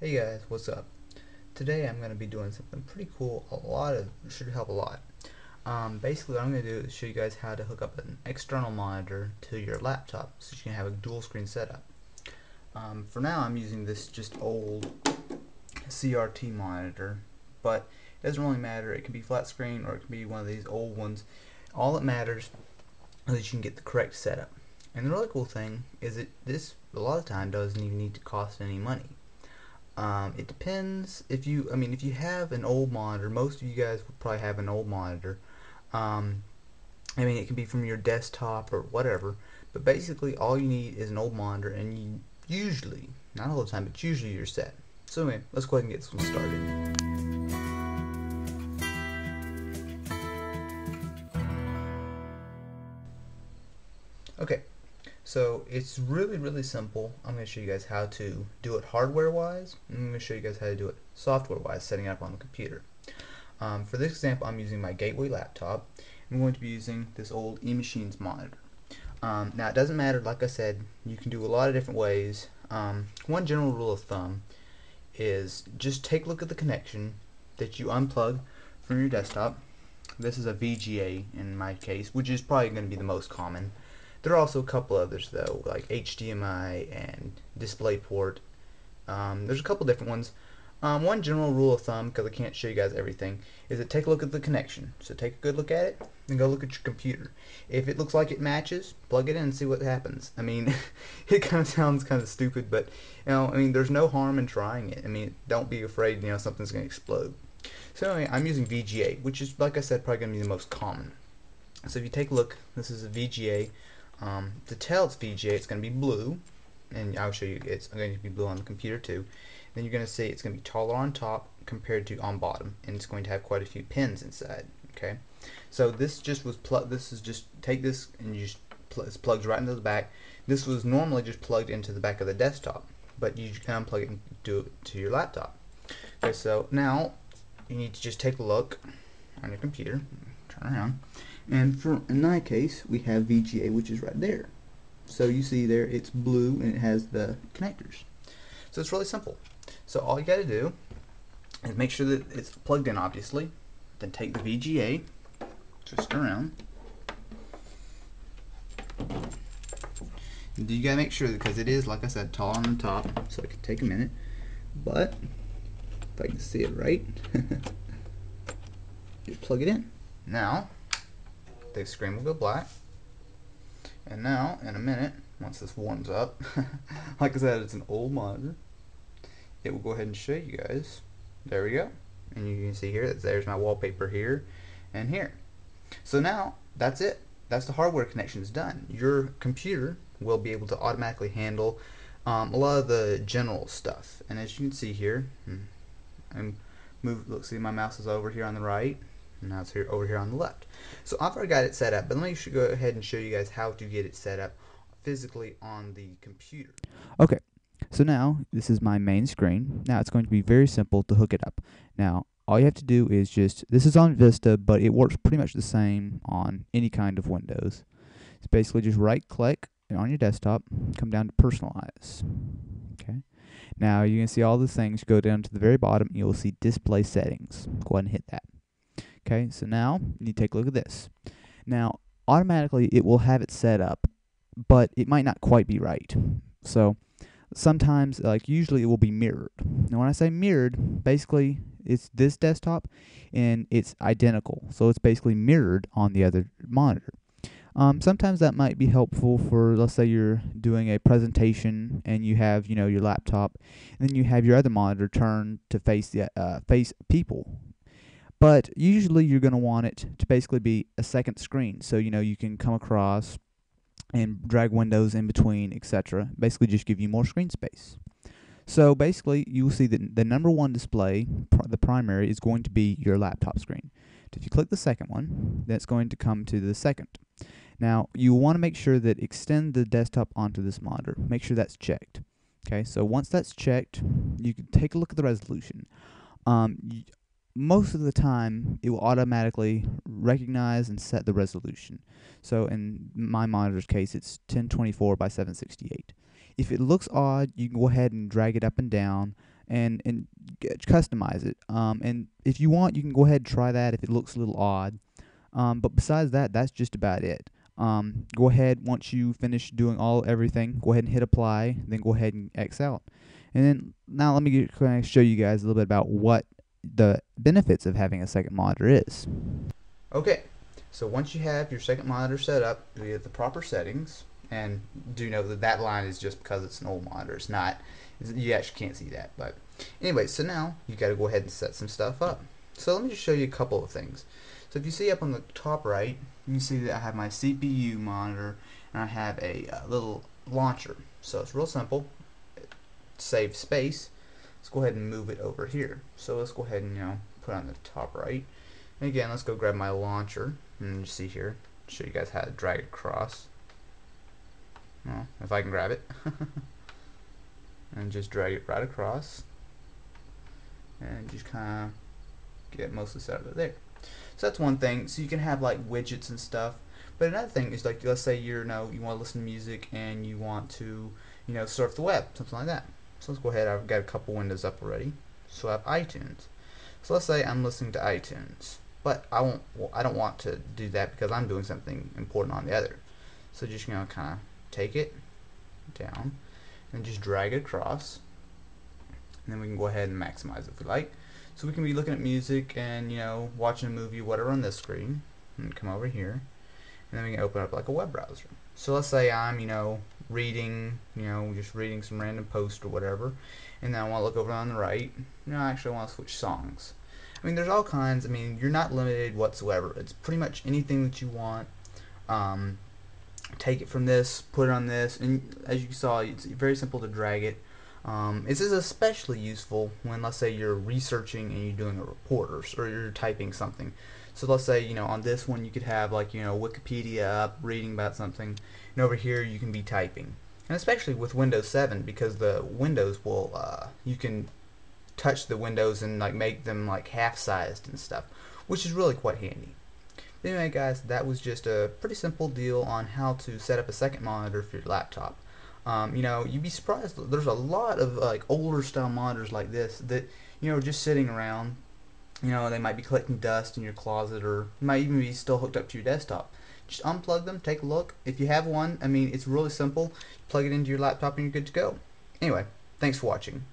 Hey guys, what's up? Today I'm going to be doing something pretty cool. Should help a lot. Basically what I'm going to do is show you guys how to hook up an external monitor to your laptop so you can have a dual screen setup. For now I'm using this just old CRT monitor, but it doesn't really matter. It can be flat screen or it can be one of these old ones. All that matters is that you can get the correct setup. And the really cool thing is that this a lot of time doesn't even need to cost any money. It depends if you have an old monitor. Most of you guys will probably have an old monitor. Um, it can be from your desktop or whatever, but basically all you need is an old monitor, and you usually, not all the time, but usually you're set. So anyway, let's go ahead and get this one started. Okay, so it's really simple. I'm going to show you guys how to do it hardware wise, and I'm going to show you guys how to do it software wise, setting it up on the computer. For this example, I'm using my Gateway laptop. I'm going to be using this old eMachines monitor. Now, it doesn't matter, like I said, you can do a lot of different ways. One general rule of thumb is just take a look at the connection that you unplug from your desktop. This is a VGA in my case, which is probably going to be the most common. There are also a couple others though, like HDMI and DisplayPort. There's a couple different ones. One general rule of thumb, because I can't show you guys everything, is that take a look at the connection. So take a good look at it, and go look at your computer. If it looks like it matches, plug it in and see what happens. It kind of sounds kind of stupid, but there's no harm in trying it. Don't be afraid, something's going to explode. So anyway, I'm using VGA, which is, like I said, probably going to be the most common. So if you take a look, this is a VGA. To tell it's VGA, it's going to be blue, and I'll show you it's going to be blue on the computer too. Then you're going to see it's going to be taller on top compared to on bottom, and it's going to have quite a few pins inside. Okay, so this just was This is just take this and you just this plugs right into the back. This was normally just plugged into the back of the desktop, but you can unplug it and do it to your laptop. Okay, so now you need to just take a look on your computer. Turn around, and in my case we have VGA, which is right there. So you see there it's blue and it has the connectors. So it's really simple. So all you got to do is make sure that it's plugged in, obviously. Then take the VGA, twist it around. And you got to make sure, because it is, like I said, tall on the top, so it can take a minute. But if I can see it right, just plug it in. Now the screen will go black. And now, in a minute, once this warms up, like I said, it's an old monitor. It will go ahead and show you guys. There we go. And you can see here that there's my wallpaper here and here. So now that's it. That's the hardware connections done. Your computer will be able to automatically handle a lot of the general stuff. And as you can see here, look, see my mouse is over here on the right, and now it's over here on the left. So I've already got it set up, but let me go ahead and show you guys how to get it set up physically on the computer. Okay, so now this is my main screen. Now it's going to be very simple to hook it up. Now all you have to do is this is on Vista, but it works pretty much the same on any kind of Windows. It's basically just right click on your desktop, come down to personalize. Okay, now you can see all the things, go down to the very bottom, you'll see display settings. Go ahead and hit that. Okay, so now you need to take a look at this. Now automatically it will have it set up, but it might not quite be right. So sometimes, like usually, it will be mirrored. Now when I say mirrored, basically it's this desktop and it's identical, so it's basically mirrored on the other monitor. Sometimes that might be helpful for, let's say you're doing a presentation and you have your laptop, and then you have your other monitor turned to face people. But usually you're going to want it to basically be a second screen, so you can come across and drag windows in between, etc. Basically just give you more screen space. So basically you will see that the number one display, the primary, is going to be your laptop screen. If you click the second one, then it's going to come to the second. Now you want to make sure that extend the desktop onto this monitor. Make sure that's checked. Okay, so once that's checked, you can take a look at the resolution. Most of the time it will automatically recognize and set the resolution. So in my monitor's case, it's 1024 by 768. If it looks odd, you can go ahead and drag it up and down and customize it. And if you want, you can go ahead and try that if it looks a little odd. But besides that, that's just about it. Go ahead once you finish doing everything. Go ahead and hit apply. Then go ahead and X out. And then now let me kind of show you guys a little bit about what the benefits of having a second monitor is. Okay, so once you have your second monitor set up, you get the proper settings, and do know that that line is just because it's an old monitor. It's not, you actually can't see that. But anyway, so now you got to go ahead and set some stuff up. So let me just show you a couple of things. So if you see up on the top right, you can see that I have my CPU monitor and I have a little launcher. So it's real simple. Save space. Let's go ahead and move it over here. So let's go ahead and put it on the top right. And again, let's go grab my launcher and you see here, show you guys how to drag it across. Well, if I can grab it, and just drag it right across, and just kind of get most of the set up there. So that's one thing. So you can have like widgets and stuff. But another thing is like, let's say you want to listen to music and you want to surf the web, something like that. So let's go ahead. I've got a couple windows up already. So I have iTunes. So let's say I'm listening to iTunes, but I don't want to do that because I'm doing something important on the other. So just kind of take it down and just drag it across, and then we can go ahead and maximize it if we like. So we can be looking at music and watching a movie, whatever, on this screen, and come over here, and then we can open up like a web browser. So let's say I'm reading, just reading some random post or whatever, and then I want to look over on the right. I actually want to switch songs. I mean, there's all kinds. I mean, you're not limited whatsoever. It's pretty much anything that you want. Um, Take it from this, put it on this, and as you saw, it's very simple to drag it. This is especially useful when, let's say, you're researching and you're doing a report, or you're typing something. So let's say, on this one you could have like, Wikipedia up, reading about something, and over here you can be typing. And especially with Windows 7, because the windows will, you can touch the windows and like make them like half-sized and stuff, which is really quite handy. Anyway, guys, that was just a pretty simple deal on how to set up a second monitor for your laptop. You'd be surprised. There's a lot of like older style monitors like this that are just sitting around. They might be collecting dust in your closet, or might even be still hooked up to your desktop. Just unplug them, take a look. If you have one, I mean, it's really simple. Plug it into your laptop, and you're good to go. Anyway, thanks for watching.